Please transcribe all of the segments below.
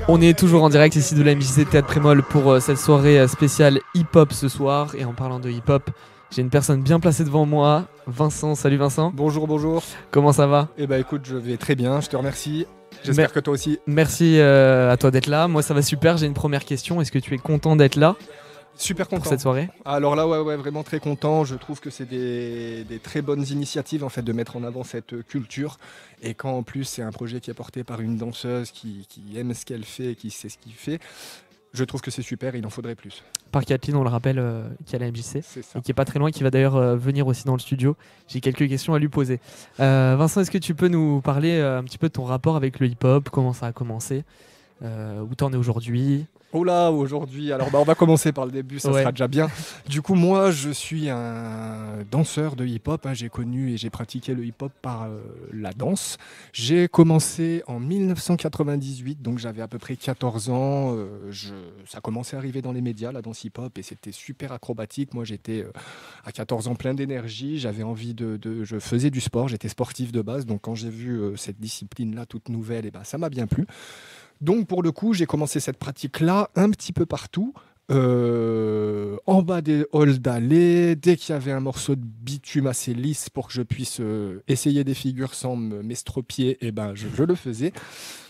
On est toujours en direct ici de la MJC Théâtre Prémol pour cette soirée spéciale hip-hop ce soir. Et en parlant de hip-hop, j'ai une personne bien placée devant moi, Vincent. Salut Vincent. Bonjour, bonjour. Comment ça va ? Eh ben écoute, je vais très bien, je te remercie. J'espère que toi aussi. Merci à toi d'être là. Moi ça va super, j'ai une première question. Est-ce que tu es content d'être là ? Super content. Pour cette soirée ? Alors là, ouais, vraiment très content. Je trouve que c'est des très bonnes initiatives en fait de mettre en avant cette culture. Et quand en plus c'est un projet qui est porté par une danseuse qui aime ce qu'elle fait et qui sait ce qu'il fait, je trouve que c'est super, il en faudrait plus. Par Kathleen, on le rappelle, qui est à la MJC C'est ça. et qui est pas très loin, qui va d'ailleurs venir aussi dans le studio. J'ai quelques questions à lui poser. Vincent, est-ce que tu peux nous parler un petit peu de ton rapport avec le hip-hop ? Comment ça a commencé ? Où t'en es aujourd'hui ? Oh là, aujourd'hui, alors on va commencer par le début, ça sera déjà bien. Du coup, moi, je suis un danseur de hip-hop. J'ai connu et j'ai pratiqué le hip-hop par la danse. J'ai commencé en 1998, donc j'avais à peu près 14 ans. Ça commençait à arriver dans les médias, la danse hip-hop, et c'était super acrobatique. Moi, j'étais à 14 ans plein d'énergie. J'avais envie je faisais du sport, j'étais sportif de base. Donc quand j'ai vu cette discipline-là toute nouvelle, et ça m'a bien plu. Donc pour le coup, j'ai commencé cette pratique-là un petit peu partout, en bas des halls d'allée, dès qu'il y avait un morceau de bitume assez lisse pour que je puisse essayer des figures sans m'estropier, je le faisais.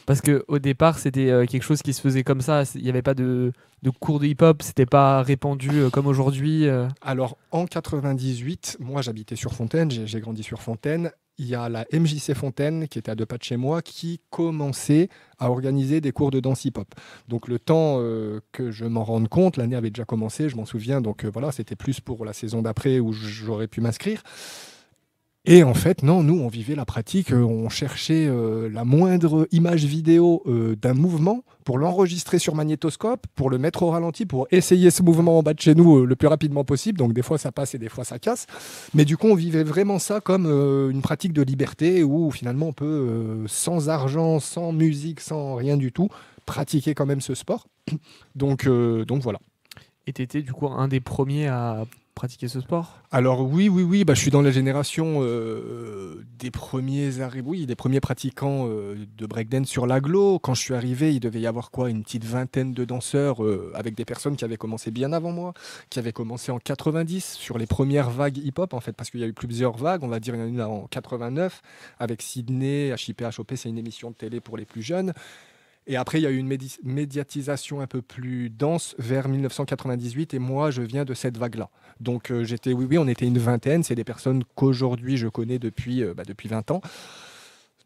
Parce qu'au départ, c'était quelque chose qui se faisait comme ça, il n'y avait pas de cours de hip-hop, c'était pas répandu comme aujourd'hui. Alors en 98, moi j'habitais sur Fontaine, j'ai grandi sur Fontaine. Il y a la MJC Fontaine, qui était à 2 pas de chez moi, qui commençait à organiser des cours de danse hip-hop. Donc le temps que je m'en rende compte, l'année avait déjà commencé, je m'en souviens, donc voilà, c'était plus pour la saison d'après où j'aurais pu m'inscrire. Et en fait, non, nous, on vivait la pratique, on cherchait la moindre image vidéo d'un mouvement pour l'enregistrer sur magnétoscope, pour le mettre au ralenti, pour essayer ce mouvement en bas de chez nous le plus rapidement possible. Donc des fois, ça passe et des fois, ça casse. Mais du coup, on vivait vraiment ça comme une pratique de liberté où finalement, on peut, sans argent, sans musique, sans rien du tout, pratiquer quand même ce sport. Donc voilà. Et tu étais du coup un des premiers à pratiquer ce sport ? Alors oui, je suis dans la génération des premiers des premiers pratiquants de breakdance sur l'agglo. Quand je suis arrivé, il devait y avoir une petite vingtaine de danseurs avec des personnes qui avaient commencé bien avant moi, qui avaient commencé en 90 sur les premières vagues hip-hop en fait, parce qu'il y a eu plusieurs vagues, on va dire il y en a une en 89 avec Sydney, HIP, HOP, c'est une émission de télé pour les plus jeunes. Et après, il y a eu une médiatisation un peu plus dense vers 1998 et moi, je viens de cette vague-là. Donc, on était une vingtaine. C'est des personnes qu'aujourd'hui, je connais depuis 20 ans,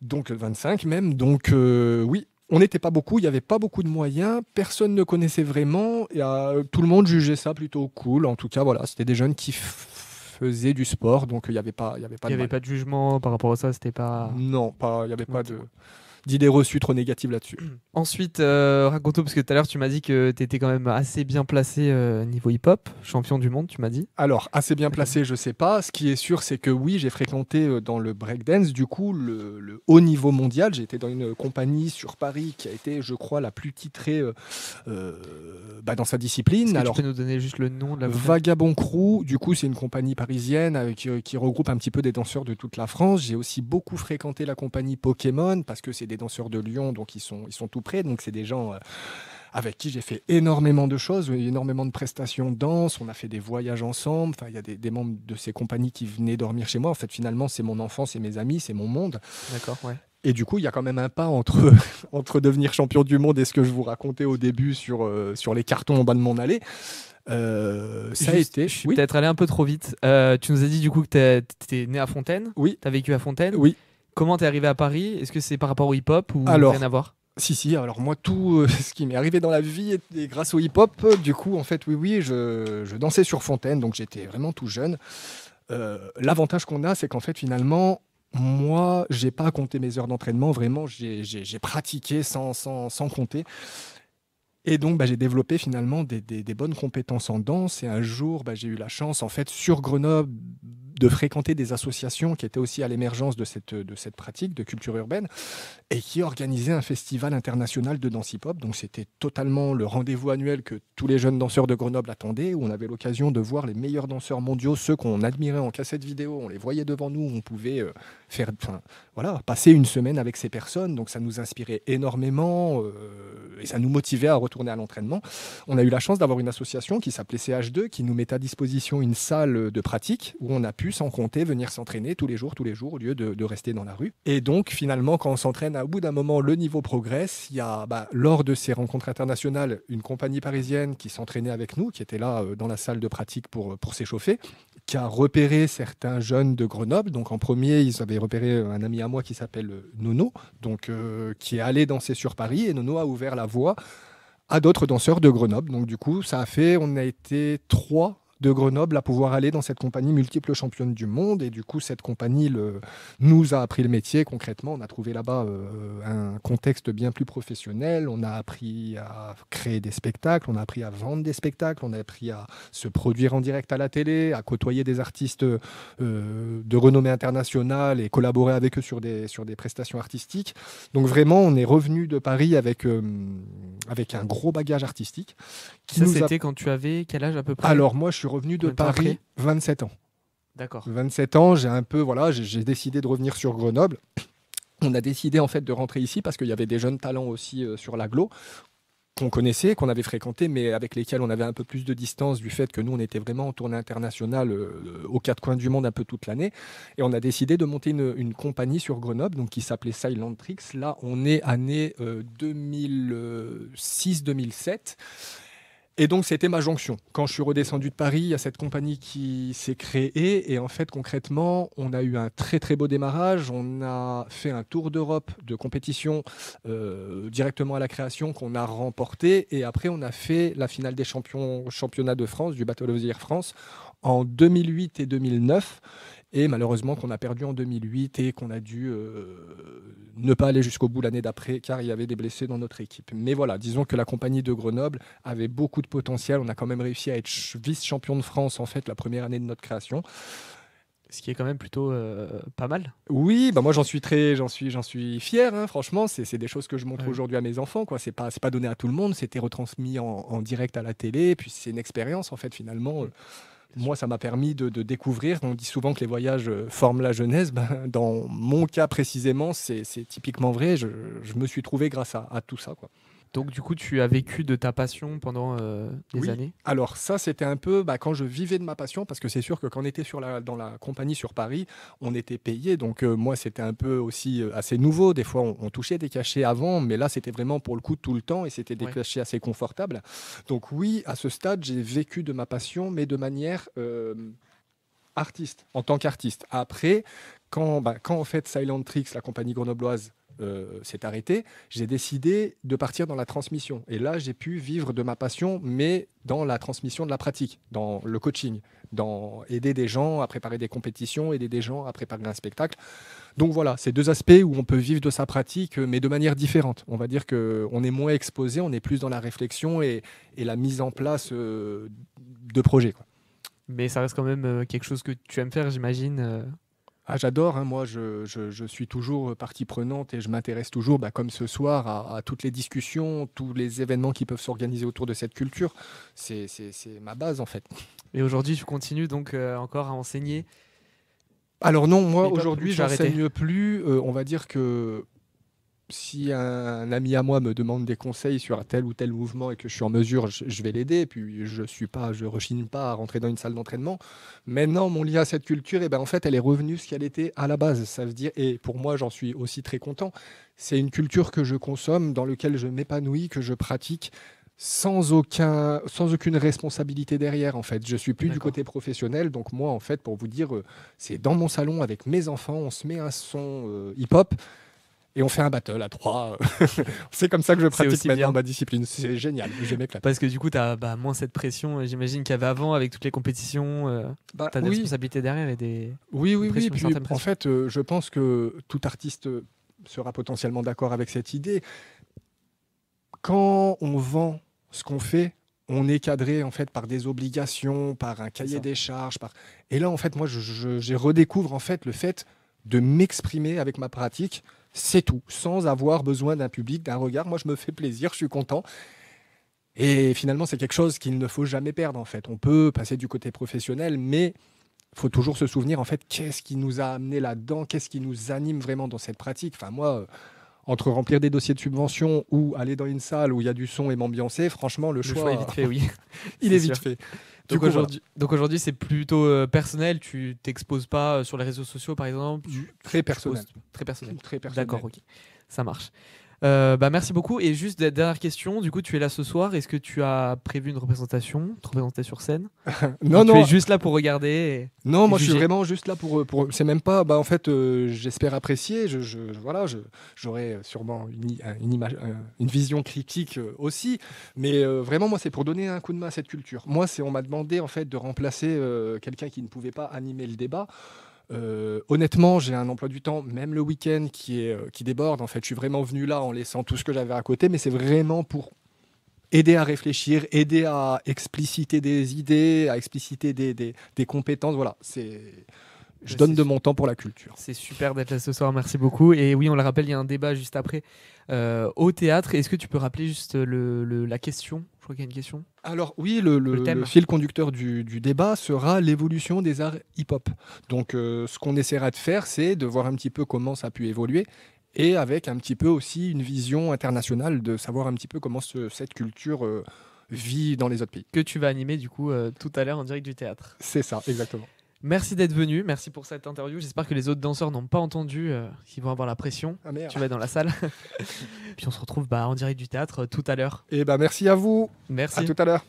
donc 25 même. Donc, oui, on n'était pas beaucoup, il n'y avait pas beaucoup de moyens, personne ne connaissait vraiment. Et, tout le monde jugeait ça plutôt cool. En tout cas, voilà, c'était des jeunes qui faisaient du sport, donc il n'y avait pas de jugement par rapport à ça, c'était pas... Non, il n'y avait pas d'idées reçues trop négatives là-dessus. Ensuite, raconte-nous, parce que tout à l'heure tu m'as dit que tu étais quand même assez bien placé niveau hip-hop, champion du monde, tu m'as dit. Alors, assez bien placé, je sais pas. Ce qui est sûr, c'est que oui, j'ai fréquenté dans le breakdance, du coup, le haut niveau mondial. J'ai été dans une compagnie sur Paris qui a été, je crois, la plus titrée dans sa discipline. Alors, tu peux nous donner juste le nom de la compagnie ? Vagabond Crew, du coup, c'est une compagnie parisienne qui regroupe un petit peu des danseurs de toute la France. J'ai aussi beaucoup fréquenté la compagnie Pokémon parce que c'est des danseurs de Lyon, donc ils sont tout près. Donc, c'est des gens avec qui j'ai fait énormément de choses, énormément de prestations de danse. On a fait des voyages ensemble. Enfin, il y a des membres de ces compagnies qui venaient dormir chez moi. En fait, finalement, c'est mon enfance, c'est mes amis, c'est mon monde. D'accord, ouais. Et du coup, il y a quand même un pas entre devenir champion du monde et ce que je vous racontais au début sur les cartons en bas de mon allée. Ça a été. Je suis peut-être allé un peu trop vite. Tu nous as dit du coup que tu es né à Fontaine. Oui. Tu as vécu à Fontaine. Oui. Comment tu es arrivé à Paris ? Est-ce que c'est par rapport au hip-hop ou rien à voir ? Si, alors moi, tout ce qui m'est arrivé dans la vie est grâce au hip-hop. Du coup, en fait, je dansais sur Fontaine, donc j'étais vraiment tout jeune. L'avantage qu'on a, c'est qu'en fait, finalement, moi, j'ai pas compté mes heures d'entraînement. Vraiment, j'ai pratiqué sans compter. Et donc, j'ai développé finalement des bonnes compétences en danse. Et un jour, j'ai eu la chance, en fait, sur Grenoble, de fréquenter des associations qui étaient aussi à l'émergence de cette pratique de culture urbaine et qui organisaient un festival international de danse hip-hop. Donc, c'était totalement le rendez-vous annuel que tous les jeunes danseurs de Grenoble attendaient, où on avait l'occasion de voir les meilleurs danseurs mondiaux, ceux qu'on admirait en cassette vidéo. On les voyait devant nous, on pouvait passer une semaine avec ces personnes. Donc, ça nous inspirait énormément et ça nous motivait à retourner à l'entraînement. On a eu la chance d'avoir une association qui s'appelait CH2 qui nous met à disposition une salle de pratique où on a pu, sans compter, venir s'entraîner tous les jours, au lieu de rester dans la rue. Et donc, finalement, quand on s'entraîne, au bout d'un moment, le niveau progresse. Il y a, lors de ces rencontres internationales, une compagnie parisienne qui s'entraînait avec nous, qui était là dans la salle de pratique pour s'échauffer, qui a repéré certains jeunes de Grenoble. Donc, en premier, ils avaient repéré un ami à moi qui s'appelle Nono, donc, qui est allé danser sur Paris. Et Nono a ouvert la voie à d'autres danseurs de Grenoble. Donc du coup, on a été 3 de Grenoble à pouvoir aller dans cette compagnie multiple championne du monde. Et du coup, cette compagnie nous a appris le métier concrètement. On a trouvé là-bas un contexte bien plus professionnel. On a appris à créer des spectacles, on a appris à vendre des spectacles, on a appris à se produire en direct à la télé, à côtoyer des artistes de renommée internationale et collaborer avec eux sur des prestations artistiques. Donc vraiment, on est revenu de Paris avec un gros bagage artistique. Ça, c'était quand tu avais quel âge à peu près? Alors moi, je suis revenu de Paris, 27 ans. D'accord. 27 ans, j'ai décidé de revenir sur Grenoble. On a décidé en fait de rentrer ici parce qu'il y avait des jeunes talents aussi sur l'agglo qu'on connaissait, qu'on avait fréquenté, mais avec lesquels on avait un peu plus de distance du fait que nous, on était vraiment en tournée internationale aux 4 coins du monde un peu toute l'année. Et on a décidé de monter une compagnie sur Grenoble donc, qui s'appelait Silent Tricks. Là, on est année 2006-2007. Et donc, c'était ma jonction. Quand je suis redescendu de Paris, il y a cette compagnie qui s'est créée. Et en fait, concrètement, on a eu un très, très beau démarrage. On a fait un tour d'Europe de compétition directement à la création qu'on a remporté. Et après, on a fait la finale des championnats de France, du Battle of the Year France, en 2008 et 2009. Et malheureusement qu'on a perdu en 2008 et qu'on a dû ne pas aller jusqu'au bout l'année d'après car il y avait des blessés dans notre équipe. Mais voilà, disons que la compagnie de Grenoble avait beaucoup de potentiel. On a quand même réussi à être vice-champion de France en fait la première année de notre création. Ce qui est quand même plutôt pas mal. Oui, moi j'en suis fier. Hein, franchement, c'est des choses que je montre aujourd'hui à mes enfants. Quoi, c'est pas donné à tout le monde. C'était retransmis en direct à la télé. Puis c'est une expérience en fait finalement. Moi, ça m'a permis de découvrir. On dit souvent que les voyages forment la jeunesse. Dans mon cas précisément, c'est typiquement vrai. Je me suis trouvé grâce à tout ça, quoi. Donc du coup, tu as vécu de ta passion pendant des années? Alors ça, c'était un peu quand je vivais de ma passion, parce que c'est sûr que quand on était dans la compagnie sur Paris, on était payé. Donc moi, c'était un peu aussi assez nouveau. Des fois, on touchait des cachets avant, mais là, c'était vraiment pour le coup tout le temps et c'était des cachets assez confortables. Donc oui, à ce stade, j'ai vécu de ma passion, mais de manière artiste, en tant qu'artiste. Après, quand en fait Silent Tricks, la compagnie grenobloise, s'est arrêté, j'ai décidé de partir dans la transmission. Et là, j'ai pu vivre de ma passion, mais dans la transmission de la pratique, dans le coaching, dans aider des gens à préparer des compétitions, aider des gens à préparer un spectacle. Donc voilà, c'est 2 aspects où on peut vivre de sa pratique, mais de manière différente. On va dire qu'on est moins exposé, on est plus dans la réflexion et la mise en place de projets, quoi. Mais ça reste quand même quelque chose que tu aimes faire, j'imagine. J'adore, hein, moi je suis toujours partie prenante et je m'intéresse toujours, comme ce soir, à toutes les discussions, tous les événements qui peuvent s'organiser autour de cette culture. C'est ma base en fait. Et aujourd'hui, tu continues donc encore à enseigner? Alors non, moi aujourd'hui j'enseigne plus. On va dire que si un ami à moi me demande des conseils sur tel ou tel mouvement et que je suis en mesure, je vais l'aider. Et puis je rechigne pas à rentrer dans une salle d'entraînement. Maintenant, mon lien à cette culture, en fait, elle est revenue ce qu'elle était à la base. Ça veut dire, et pour moi, j'en suis aussi très content. C'est une culture que je consomme, dans laquelle je m'épanouis, que je pratique sans aucune responsabilité derrière. En fait, je suis plus du côté professionnel. Donc moi, en fait, pour vous dire, c'est dans mon salon avec mes enfants, on se met un son hip-hop. Et on fait un battle à 3. C'est comme ça que je pratique maintenant ma discipline. C'est génial, je m'éclate. Parce que du coup, tu as moins cette pression, j'imagine, qu'il y avait avant avec toutes les compétitions. Tu as des responsabilités derrière et des Oui. Puis, en fait, je pense que tout artiste sera potentiellement d'accord avec cette idée. Quand on vend ce qu'on fait, on est cadré en fait par des obligations, par un cahier des charges. Et là, en fait, moi, j'ai redécouvre en fait le fait de m'exprimer avec ma pratique, c'est tout, sans avoir besoin d'un public, d'un regard. Moi, je me fais plaisir, je suis content. Et finalement, c'est quelque chose qu'il ne faut jamais perdre en fait. On peut passer du côté professionnel, mais il faut toujours se souvenir en fait qu'est-ce qui nous a amené là-dedans, qu'est-ce qui nous anime vraiment dans cette pratique. Enfin, moi, entre remplir des dossiers de subvention ou aller dans une salle où il y a du son et m'ambiancer, franchement, le choix est vite fait, oui. il est vite fait. Donc aujourd'hui, c'est plutôt personnel. Tu t'exposes pas sur les réseaux sociaux, par exemple. Très personnel. Très personnel. Très personnel. D'accord, ok. Ça marche. Merci beaucoup. Et juste dernière question, du coup, tu es là ce soir. Est-ce que tu as prévu une représentation, te représenter sur scène? Non. Tu es juste là pour regarder Non, moi juger. je suis vraiment juste là pour c'est même pas. En fait, j'espère apprécier. J'aurai sûrement une vision critique aussi. Mais vraiment, moi, c'est pour donner un coup de main à cette culture. Moi, on m'a demandé en fait de remplacer quelqu'un qui ne pouvait pas animer le débat. Honnêtement, j'ai un emploi du temps, même le week-end, qui déborde. En fait, je suis vraiment venu là en laissant tout ce que j'avais à côté, mais c'est vraiment pour aider à réfléchir, aider à expliciter des idées, à expliciter des compétences. Voilà, je donne de mon temps pour la culture. C'est super d'être là ce soir, merci beaucoup. Et oui, on le rappelle, il y a un débat juste après au théâtre. Est-ce que tu peux rappeler juste la question? Je crois qu'il y a une question. Alors oui, le fil conducteur du débat sera l'évolution des arts hip-hop. Donc ce qu'on essaiera de faire, c'est de voir un petit peu comment ça a pu évoluer et avec un petit peu aussi une vision internationale, de savoir un petit peu comment cette culture vit dans les autres pays. Que tu vas animer du coup tout à l'heure en direct du théâtre. C'est ça, exactement. Merci d'être venu, merci pour cette interview. J'espère que les autres danseurs n'ont pas entendu, qu'ils vont avoir la pression. Ah merde. Tu vas être dans la salle. Puis on se retrouve en direct du théâtre tout à l'heure. Et merci à vous. Merci. À tout à l'heure.